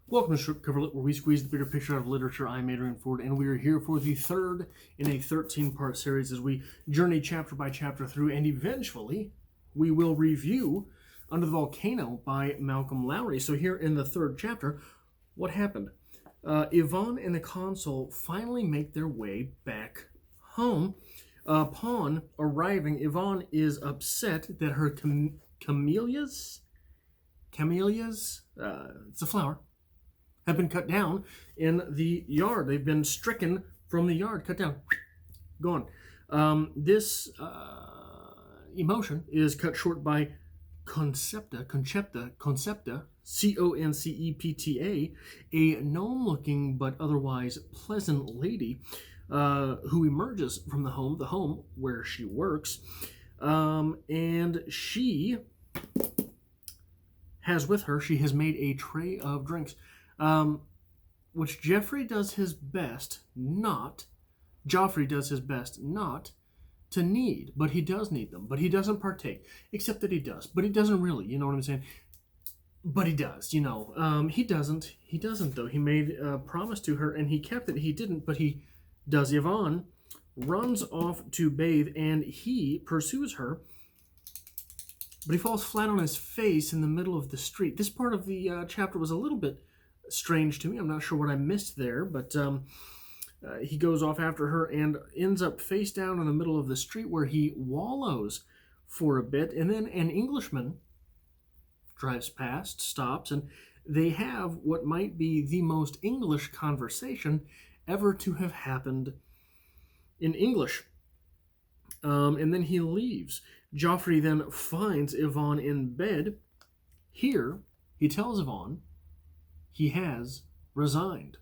Welcome to Strip Coverlet, where we squeeze the bigger picture out of literature. I'm Adrian Ford, and we are here for the third in a 13-part series as we journey chapter by chapter through, and eventually we will review Under the Volcano by Malcolm Lowry. So here in the third chapter, what happened? Yvonne and the consul finally make their way back home. Upon arriving, Yvonne is upset that her camellias, it's a flower, have been cut down in the yard. They've been stricken from the yard, cut down, gone. This emotion is cut short by Concepta, Concepta, a gnome-looking but otherwise pleasant lady who emerges from the home where she works, and she has with her, she has made a tray of drinks, which Joffrey does his best not to need, but he does need them, but he doesn't partake, except that he does, but he doesn't really, you know what I'm saying? But he does, he doesn't though. He made a promise to her and he kept it. He didn't, but he does. Yvonne runs off to bathe and he pursues her, but he falls flat on his face in the middle of the street. This part of the chapter was a little bit strange to me. I'm not sure what I missed there, but he goes off after her and ends up face down in the middle of the street where he wallows for a bit, and then an Englishman drives past, stops, and they have what might be the most English conversation ever to have happened in English. And then he leaves. Joffrey then finds Yvonne in bed. Here, he tells Yvonne he has resigned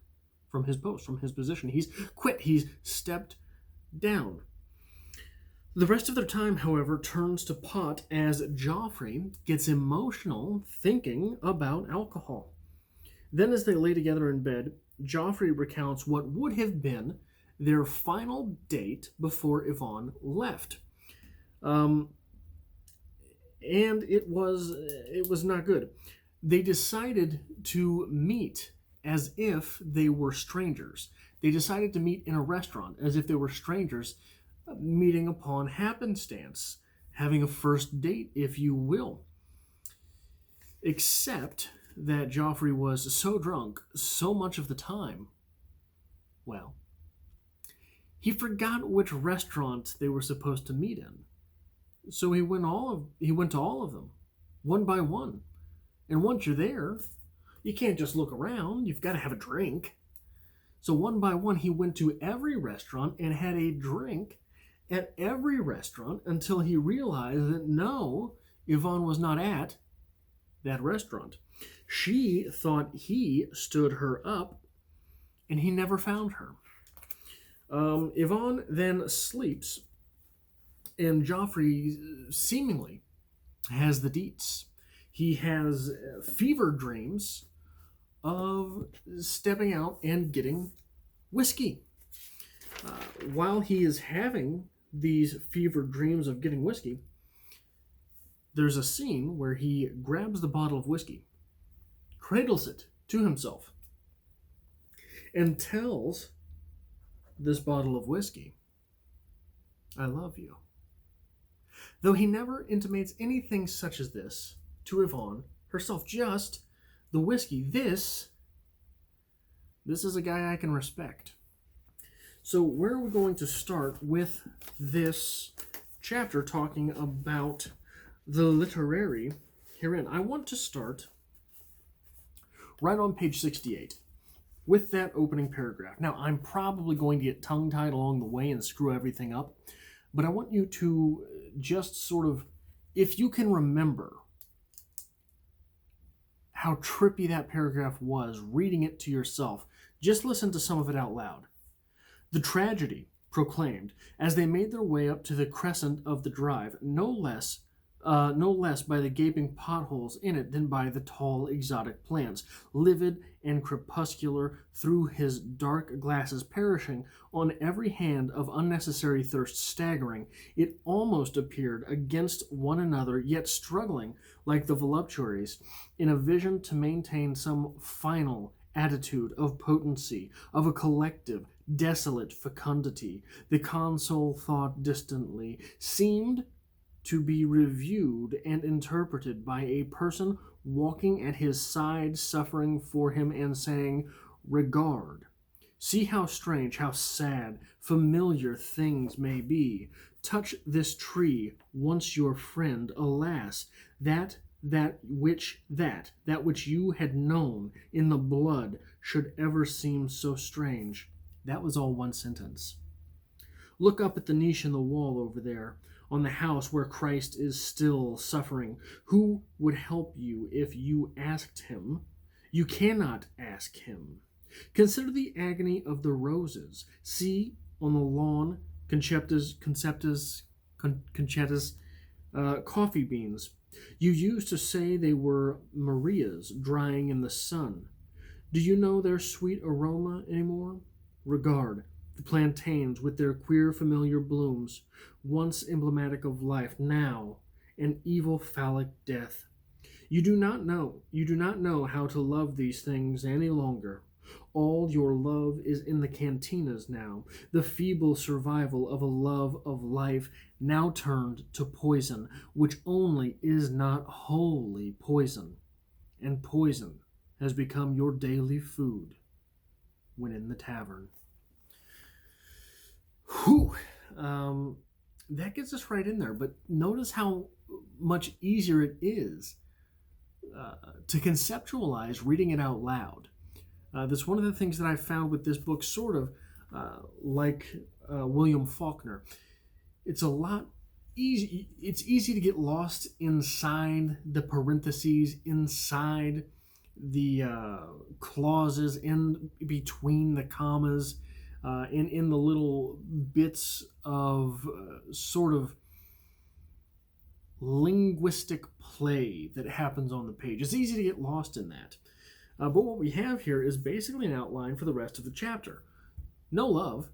from his post, from his position. He's quit. He's stepped down. The rest of their time, however, turns to pot as Joffrey gets emotional thinking about alcohol. Then as they lay together in bed, Joffrey recounts what would have been their final date before Yvonne left. And it was not good. They decided to meet as if they were strangers. They decided to meet in a restaurant as if they were strangers, meeting upon happenstance, having a first date, if you will. Except that Joffrey was so drunk so much of the time, well, he forgot which restaurant they were supposed to meet in. So he went to all of them, one by one. And once you're there, you can't just look around. You've got to have a drink. So one by one, he went to every restaurant and had a drink at every restaurant until he realized that no, Yvonne was not at that restaurant. She thought he stood her up, and he never found her. Yvonne then sleeps, and Joffrey seemingly has the deets. He has fever dreams of stepping out and getting whiskey. While he is having these fever dreams of getting whiskey, there's a scene where he grabs the bottle of whiskey, cradles it to himself, and tells this bottle of whiskey, "I love you." Though he never intimates anything such as this to Yvonne herself, just the whiskey. This is a guy I can respect. So where are we going to start with this chapter talking about the literary herein? I want to start right on page 68 with that opening paragraph. Now, I'm probably going to get tongue-tied along the way and screw everything up, but I want you to just sort of, if you can remember how trippy that paragraph was, reading it to yourself, just listen to some of it out loud. The tragedy proclaimed as they made their way up to the crescent of the drive, no less no less by the gaping potholes in it than by the tall exotic plants, livid and crepuscular through his dark glasses, perishing on every hand of unnecessary thirst, staggering. It almost appeared against one another, yet struggling like the voluptuaries in a vision to maintain some final attitude of potency, of a collective, desolate fecundity. The consul thought distantly, seemed to be reviewed and interpreted by a person walking at his side, suffering for him and saying, "Regard. See how strange, how sad, familiar things may be. Touch this tree, once your friend. Alas, that which you had known in the blood should ever seem so strange." That was all one sentence. Look up at the niche in the wall over there, on the house where Christ is still suffering. Who would help you if you asked him? You cannot ask him. Consider the agony of the roses. See on the lawn Conceptus coffee beans. You used to say they were Marias drying in the sun. Do you know their sweet aroma anymore? Regard the plantains with their queer familiar blooms, once emblematic of life, now an evil phallic death. You do not know how to love these things any longer. All your love is in the cantinas now, the feeble survival of a love of life now turned to poison, which only is not wholly poison, and poison has become your daily food when in the tavern. Whew! That gets us right in there, but notice how much easier it is to conceptualize reading it out loud. That's one of the things that I found with this book, sort of like William Faulkner. It's a lot easy. It's easy to get lost inside the parentheses, inside the clauses, in between the commas, in the little bits of sort of linguistic play that happens on the page. It's easy to get lost in that. But what we have here is basically an outline for the rest of the chapter. No love,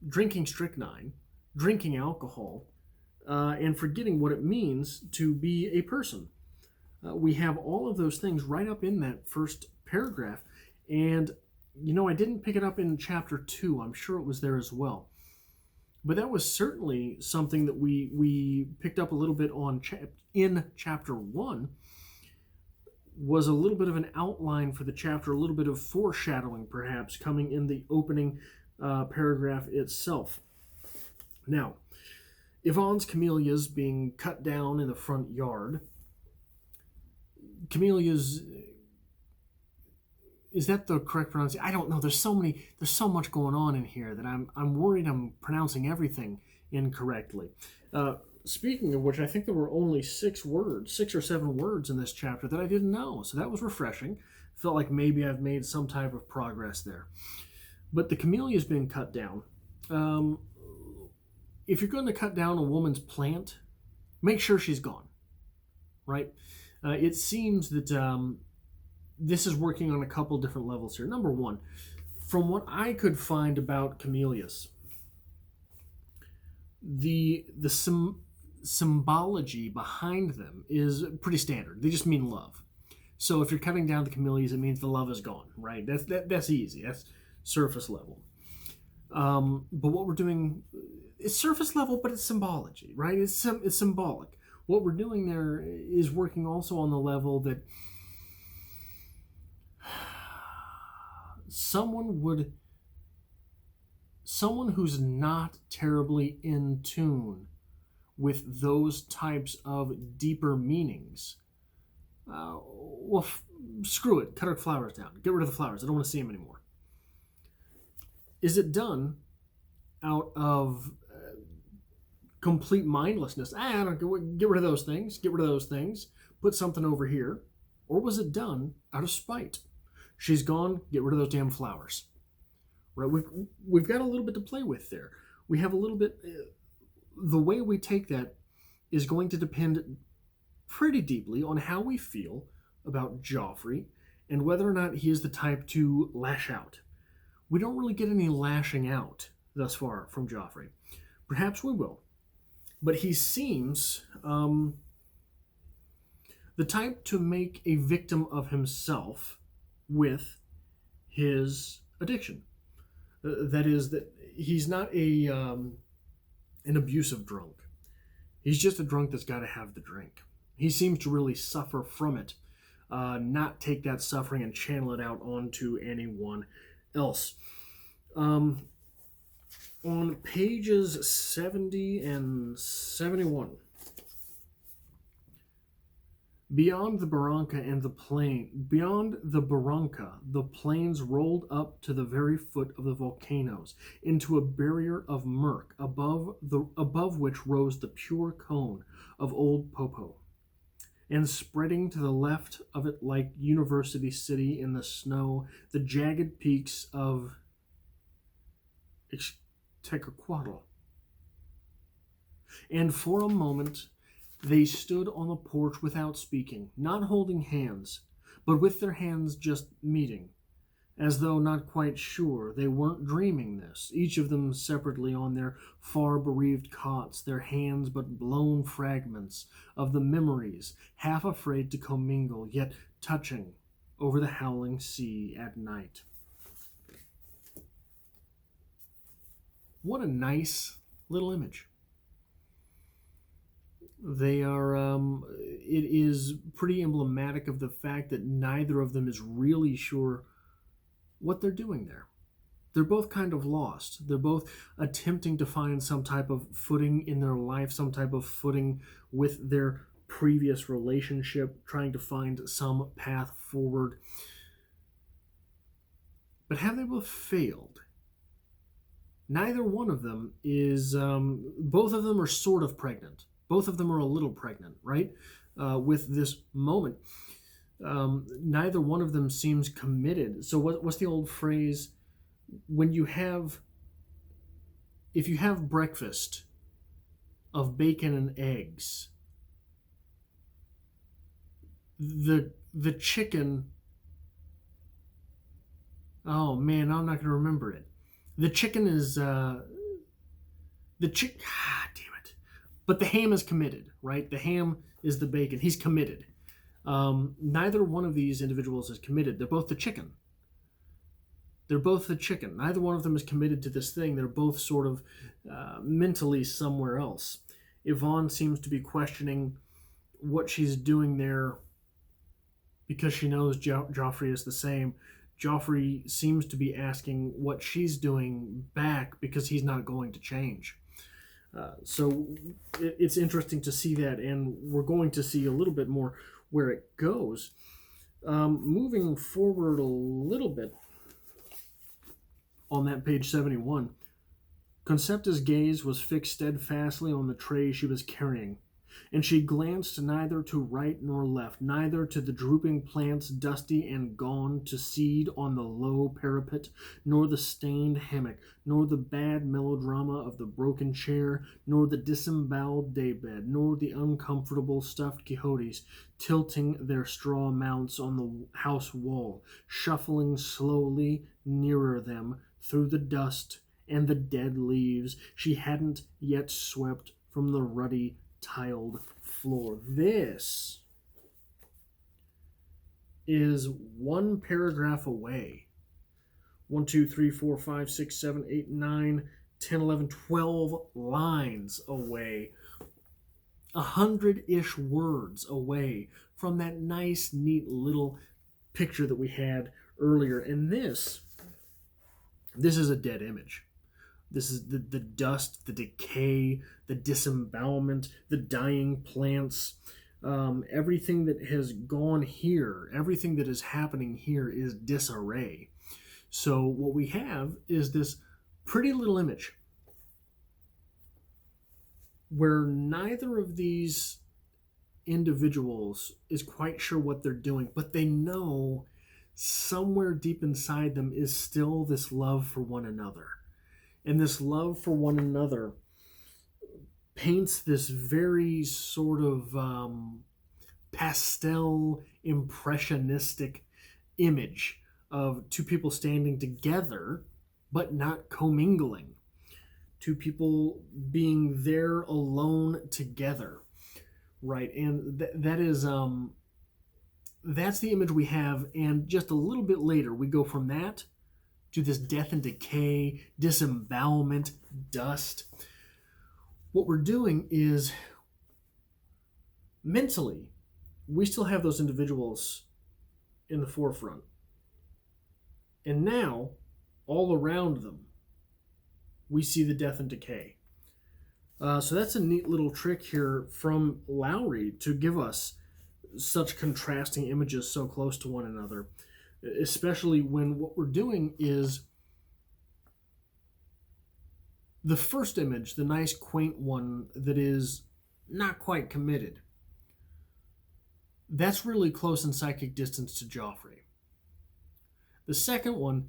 drinking strychnine, drinking alcohol, and forgetting what it means to be a person. We have all of those things right up in that first paragraph. And, you know, I didn't pick it up in chapter 2. I'm sure it was there as well. But that was certainly something that we picked up a little bit on in chapter 1, was a little bit of an outline for the chapter, a little bit of foreshadowing perhaps coming in the opening paragraph itself. Now, Yvonne's camellias being cut down in the front yard. Camellias, is that the correct pronunciation? I don't know. There's so much going on in here that I'm worried I'm pronouncing everything incorrectly. Speaking of which, I think there were only 6 or 7 words in this chapter that I didn't know, so that was refreshing. Felt like maybe I've made some type of progress there. But the camellia's been cut down. If you're going to cut down a woman's plant, make sure she's gone, right? It seems that this is working on a couple different levels here. Number one, from what I could find about camellias, the symbology behind them is pretty standard. They just mean love. So if you're cutting down the camellias, it means the love is gone, right? That's easy. That's surface level. But what we're doing, it's surface level, but it's symbology, right? It's symbolic. What we're doing there is working also on the level that someone who's not terribly in tune with those types of deeper meanings, screw it, cut our flowers down, get rid of the flowers, I don't want to see them anymore. Is it done out of complete mindlessness? I don't get rid of those things, put something over here? Or was it done out of spite? She's gone, get rid of those damn flowers. Right? We've got a little bit to play with there. We have a little bit, the way we take that is going to depend pretty deeply on how we feel about Joffrey and whether or not he is the type to lash out. We don't really get any lashing out thus far from Joffrey. Perhaps we will. But he seems the type to make a victim of himself with his addiction. That is, that he's not an abusive drunk. He's just a drunk that's got to have the drink. He seems to really suffer from it, not take that suffering and channel it out onto anyone else. On pages 70 and 71, beyond the Barranca, the plains rolled up to the very foot of the volcanoes, into a barrier of murk, above which rose the pure cone of old Popo, and spreading to the left of it like University City in the snow, the jagged peaks of Tecaquatl. And for a moment they stood on the porch without speaking, not holding hands, but with their hands just meeting, as though not quite sure they weren't dreaming this, each of them separately on their far bereaved cots, their hands but blown fragments of the memories, half afraid to commingle, yet touching over the howling sea at night. What a nice little image. They are, it is pretty emblematic of the fact that neither of them is really sure what they're doing there. They're both kind of lost. They're both attempting to find some type of footing in their life, some type of footing with their previous relationship, trying to find some path forward. But have they both failed? Neither one of them is, both of them are sort of pregnant. Both of them are a little pregnant, right? With this moment. Neither one of them seems committed. So what's the old phrase? If you have breakfast of bacon and eggs, the chicken, oh man, I'm not going to remember it. The chicken is, damn it. But the ham is committed, right? The ham is the bacon. He's committed. Neither one of these individuals is committed. They're both the chicken. Neither one of them is committed to this thing. They're both sort of mentally somewhere else. Yvonne seems to be questioning what she's doing there because she knows Joffrey is the same. Joffrey seems to be asking what she's doing back because he's not going to change. So it's interesting to see that, and we're going to see a little bit more where it goes. Moving forward a little bit on that page 71, Conceptus' gaze was fixed steadfastly on the tray she was carrying, and she glanced neither to right nor left, neither to the drooping plants dusty and gone to seed on the low parapet, nor the stained hammock, nor the bad melodrama of the broken chair, nor the disemboweled daybed, nor the uncomfortable stuffed Quixotes tilting their straw mounts on the house wall, shuffling slowly nearer them through the dust and the dead leaves she hadn't yet swept from the ruddy tiled floor. This is one paragraph away. 1, 2, 3, 4, 5, 6, 7, 8, 9, 10, 11, 12 lines away. 100-ish words away from that nice, neat little picture that we had earlier. And this is a dead image. This is the dust, the decay, the disembowelment, the dying plants. Everything that has gone here, everything that is happening here is disarray. So what we have is this pretty little image where neither of these individuals is quite sure what they're doing, but they know somewhere deep inside them is still this love for one another. And this love for one another paints this very sort of pastel, impressionistic image of two people standing together but not commingling. Two people being there alone together, right? And that is that's the image we have. And just a little bit later, we go from that to this death and decay, disembowelment, dust. What we're doing is mentally, we still have those individuals in the forefront. And now, all around them, we see the death and decay. So that's a neat little trick here from Lowry to give us such contrasting images so close to one another, especially when what we're doing is the first image, the nice quaint one that is not quite committed. That's really close in psychic distance to Joffrey. The second one,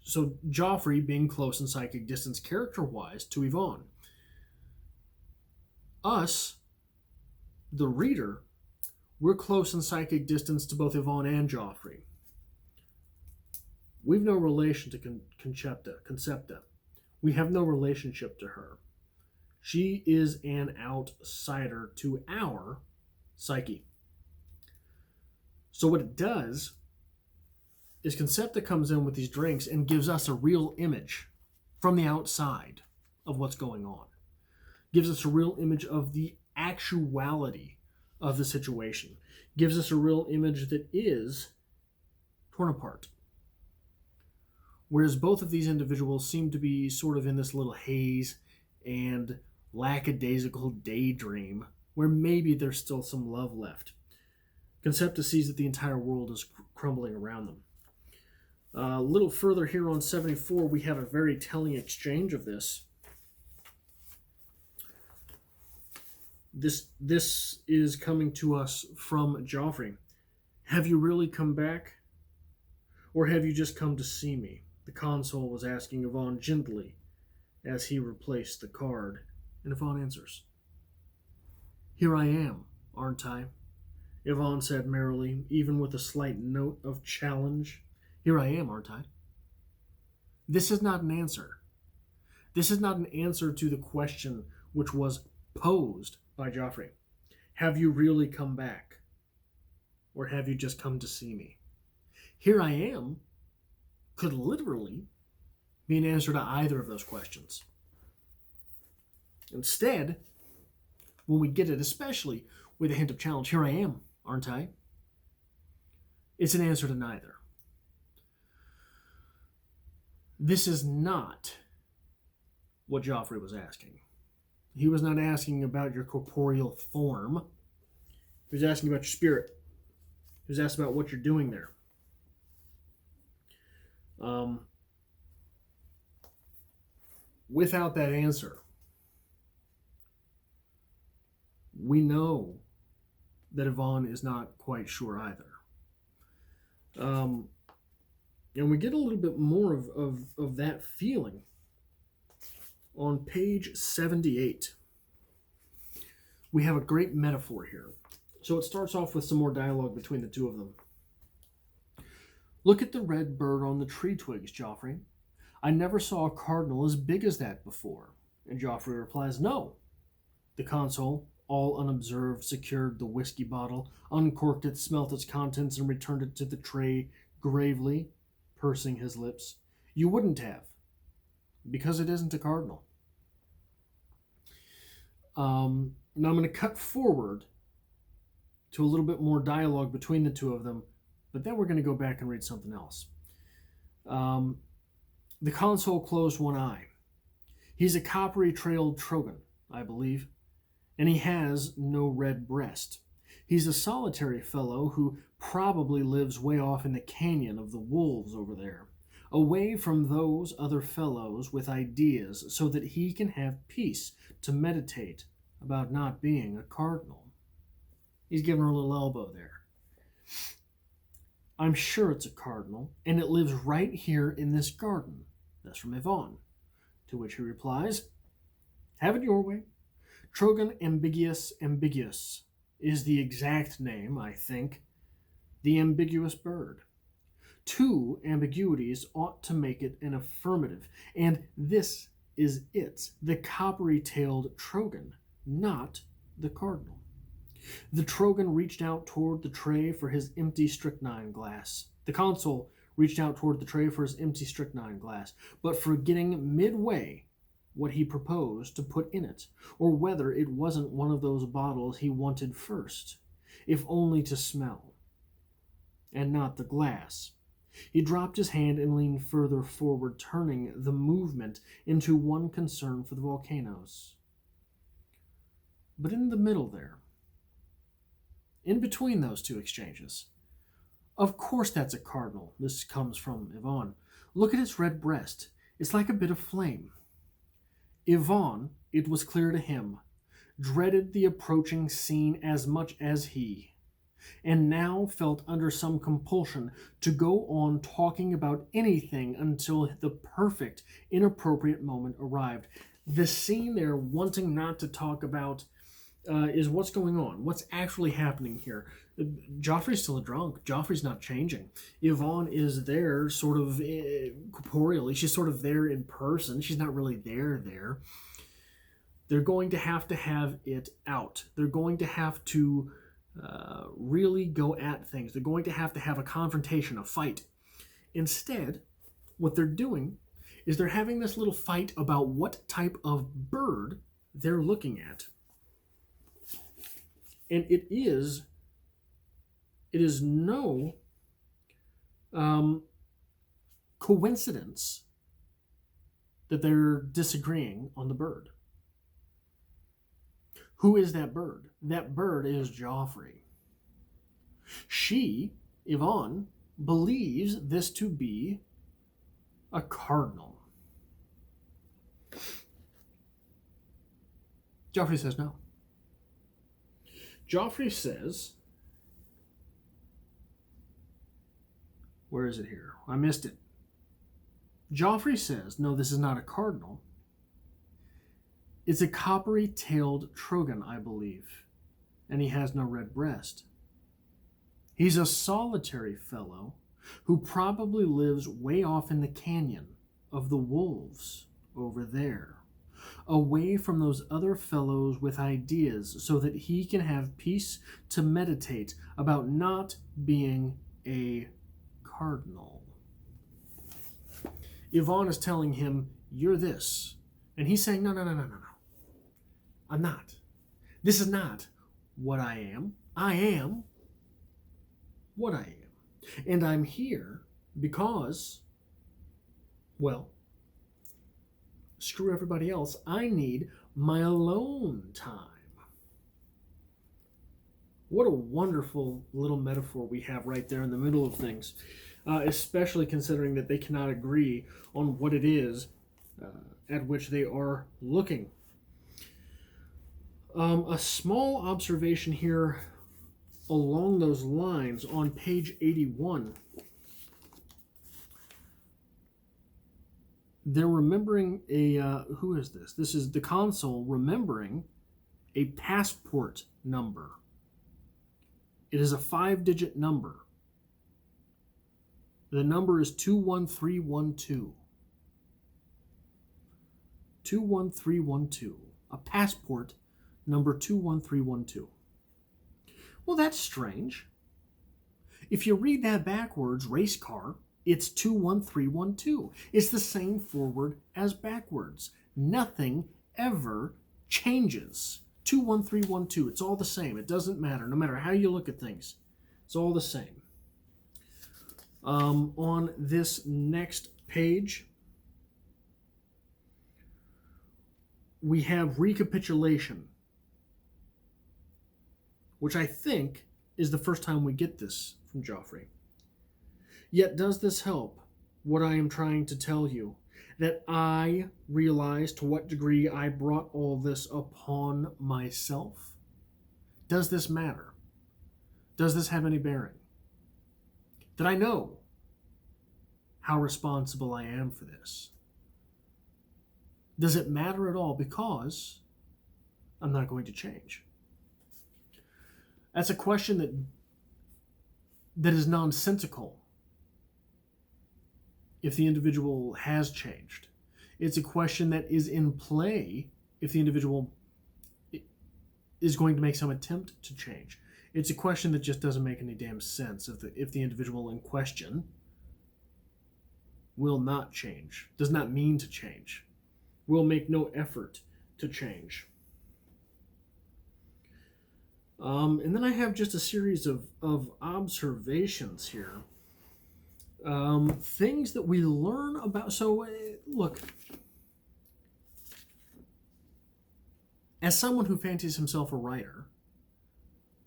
so Joffrey being close in psychic distance character-wise to Yvonne. Us, the reader, we're close in psychic distance to both Yvonne and Joffrey. We've no relation to Concepta. We have no relationship to her. She is an outsider to our psyche. So what it does is Concepta comes in with these drinks and gives us a real image from the outside of what's going on. Gives us a real image of the actuality of the situation. Gives us a real image that is torn apart. Whereas both of these individuals seem to be sort of in this little haze and lackadaisical daydream where maybe there's still some love left. Conceptus sees that the entire world is crumbling around them. A little further here on 74, we have a very telling exchange of this. This is coming to us from Joffrey. Have you really come back? Or have you just come to see me? The consul was asking Yvonne gently as he replaced the card, and Yvonne answers. Here I am, aren't I? Yvonne said merrily, even with a slight note of challenge. Here I am, aren't I? This is not an answer. This is not an answer to the question which was posed by Joffrey. Have you really come back? Or have you just come to see me? Here I am could literally be an answer to either of those questions. Instead, when we get it, especially with a hint of challenge, here I am, aren't I? It's an answer to neither. This is not what Joffrey was asking. He was not asking about your corporeal form. He was asking about your spirit. He was asking about what you're doing there. Without that answer, we know that Yvonne is not quite sure either. And we get a little bit more of that feeling on page 78. We have a great metaphor here. So it starts off with some more dialogue between the two of them. Look at the red bird on the tree twigs, Joffrey. I never saw a cardinal as big as that before. And Joffrey replies, no. The consul, all unobserved, secured the whiskey bottle, uncorked it, smelt its contents, and returned it to the tray gravely, pursing his lips. You wouldn't have, because it isn't a cardinal. Now I'm going to cut forward to a little bit more dialogue between the two of them, but then we're going to go back and read something else. The consul closed one eye. He's a coppery-trailed Trogan, I believe, and he has no red breast. He's a solitary fellow who probably lives way off in the canyon of the wolves over there, away from those other fellows with ideas so that he can have peace to meditate about not being a cardinal. He's giving her a little elbow there. I'm sure it's a cardinal, and it lives right here in this garden. That's from Yvonne, to which he replies, have it your way. Trogon ambiguus is the exact name, I think. The ambiguous bird. Two ambiguities ought to make it an affirmative, and this is it, the coppery-tailed Trogon, not the cardinal. The Trogon reached out toward the tray for his empty strychnine glass. The consul reached out toward the tray for his empty strychnine glass, but forgetting midway what he proposed to put in it, or whether it wasn't one of those bottles he wanted first, if only to smell, and not the glass. He dropped his hand and leaned further forward, turning the movement into one concern for the volcanoes. But in the middle there, in between those two exchanges, of course that's a cardinal. This comes from Yvonne. Look at its red breast. It's like a bit of flame. Yvonne, it was clear to him, dreaded the approaching scene as much as he, and now felt under some compulsion to go on talking about anything until the perfect, inappropriate moment arrived. The scene they're wanting not to talk about is what's going on, what's actually happening here. Joffrey's still a drunk. Joffrey's not changing. Yvonne is there sort of corporeally. She's sort of there in person. She's not really there. They're going to have it out. They're going to have to really go at things. They're going to have a confrontation, a fight. Instead, what they're doing is they're having this little fight about what type of bird they're looking at. And it is no coincidence that they're disagreeing on the bird. Who is that bird? That bird is Joffrey. She, Yvonne, believes this to be a cardinal. Joffrey says no. Joffrey says, where is it here? I missed it. Joffrey says, no, this is not a cardinal. It's a coppery-tailed Trogon, I believe, and he has no red breast. He's a solitary fellow who probably lives way off in the canyon of the wolves over there, away from those other fellows with ideas so that he can have peace to meditate about not being a cardinal. Yvonne is telling him, you're this. And he's saying, no. I'm not. This is not what I am. I am what I am. And I'm here because, well, screw everybody else. I need my alone time. What a wonderful little metaphor we have right there in the middle of things, especially considering that they cannot agree on what it is at which they are looking. A small observation here along those lines on page 81. They're remembering who is this? This is the consul remembering a passport number. It is a 5-digit number. The number is 21312. 21312. A passport number 21312. Well, that's strange. If you read that backwards, race car, it's 21312. It's the same forward as backwards. Nothing ever changes. 21312. It's all the same. It doesn't matter. No matter how you look at things, it's all the same. On this next page, we have recapitulation, which I think is the first time we get this from Joffrey. Yet does this help what I am trying to tell you? That I realize to what degree I brought all this upon myself? Does this matter? Does this have any bearing? That I know how responsible I am for this? Does it matter at all? Because I'm not going to change. That's a question that is nonsensical if the individual has changed. It's a question that is in play if the individual is going to make some attempt to change. It's a question that just doesn't make any damn sense if the individual in question will not change, does not mean to change, will make no effort to change. And then I have just a series of observations here. Things that we learn about. So, look, as someone who fancies himself a writer,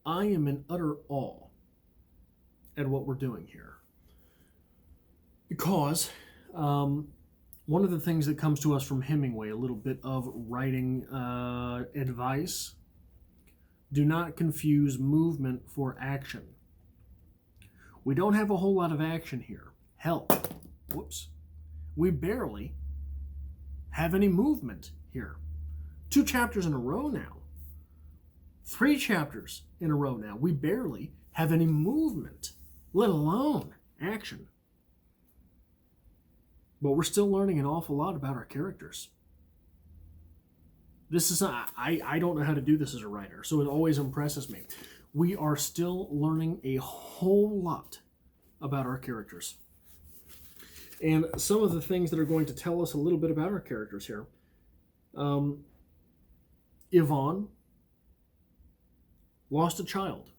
I am in utter awe at what we're doing here. Because one of the things that comes to us from Hemingway, a little bit of writing advice: do not confuse movement for action. We don't have a whole lot of action here. Hell, we barely have any movement here. 2 chapters in a row now. 3 chapters in a row now. We barely have any movement, let alone action. But we're still learning an awful lot about our characters. This is I don't know how to do this as a writer, so it always impresses me. We are still learning a whole lot about our characters. And some of the things that are going to tell us a little bit about our characters here. Yvonne lost a child.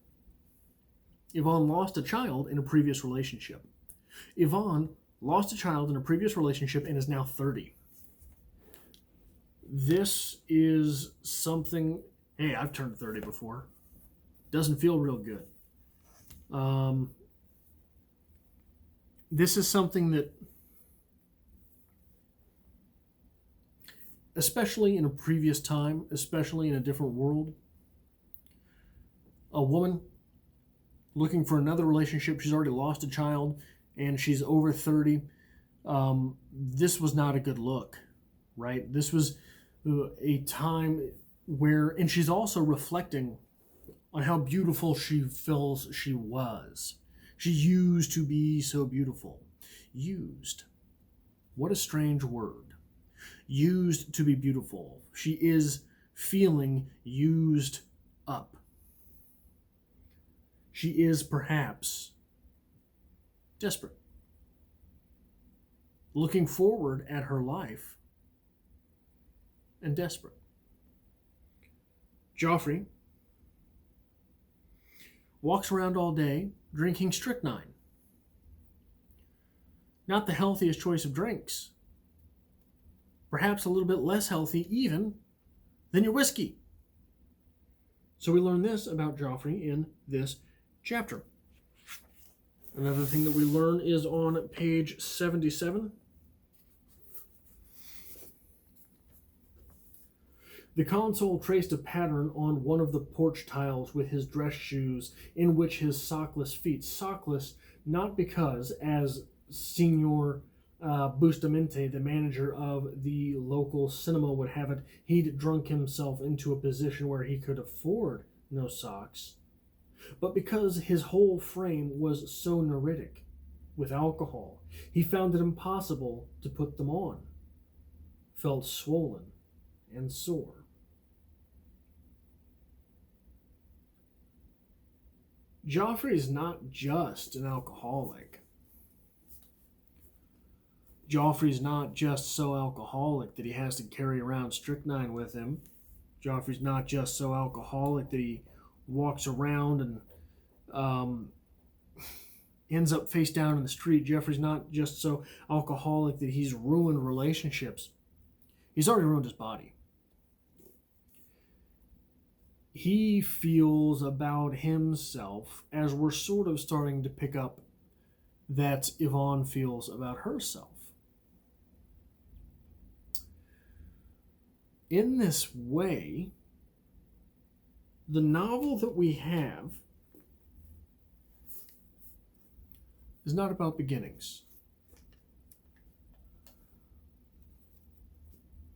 Yvonne lost a child in a previous relationship. Yvonne lost a child in a previous relationship and is now 30. This is something, hey, I've turned 30 before. Doesn't feel real good. This is something that, especially in a previous time, especially in a different world, a woman looking for another relationship, she's already lost a child, and she's over 30. This was not a good look, right? This was a time where, and she's also reflecting on how beautiful she feels she was. She used to be so beautiful. Used. What a strange word. Used to be beautiful. She is feeling used up. She is perhaps desperate. Looking forward at her life and desperate. Joffrey walks around all day drinking strychnine. Not the healthiest choice of drinks. Perhaps a little bit less healthy even than your whiskey. So we learn this about Joffrey in this chapter. Another thing that we learn is on page 77. The consul traced a pattern on one of the porch tiles with his dress shoes, in which his sockless feet. Sockless, not because, as Signor Bustamante, the manager of the local cinema, would have it, he'd drunk himself into a position where he could afford no socks, but because his whole frame was so neuritic with alcohol, he found it impossible to put them on. Felt swollen and sore. Joffrey is not just an alcoholic. Joffrey's not just so alcoholic that he has to carry around strychnine with him. Joffrey's not just so alcoholic that he walks around and ends up face down in the street. Joffrey's not just so alcoholic that he's ruined relationships. He's already ruined his body. He feels about himself, as we're sort of starting to pick up that Yvonne feels about herself. In this way, the novel that we have is not about beginnings.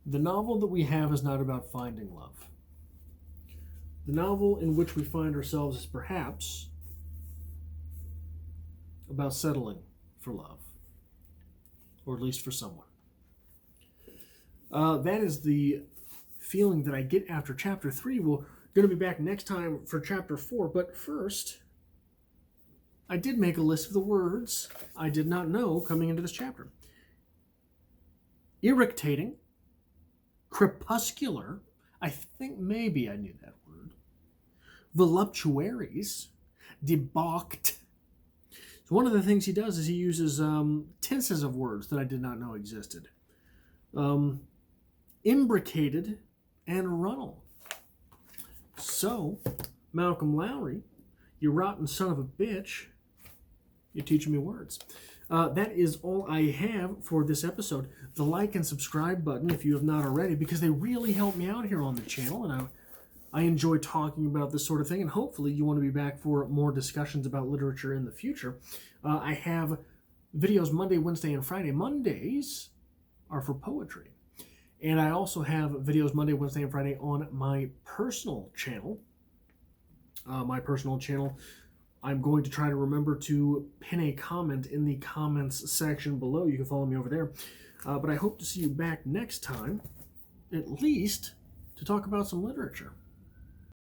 The novel that we have is not about finding love. The novel in which we find ourselves is perhaps about settling for love, or at least for someone. That is the feeling that I get after chapter 3. We're going to be back next time for chapter 4, but first, I did make a list of the words I did not know coming into this chapter. Irritating, crepuscular, I think maybe I knew that word. Voluptuaries, debauched. So one of the things he does is he uses tenses of words that I did not know existed. Imbricated and runnel. So, Malcolm Lowry, you rotten son of a bitch, you're teaching me words. That is all I have for this episode. The like and subscribe button, if you have not already, because they really help me out here on the channel, and I enjoy talking about this sort of thing, and hopefully you want to be back for more discussions about literature in the future. I have videos Monday, Wednesday, and Friday. Mondays are for poetry. And I also have videos Monday, Wednesday, and Friday on my personal channel. I'm going to try to remember to pin a comment in the comments section below. You can follow me over there. But I hope to see you back next time, at least to talk about some literature.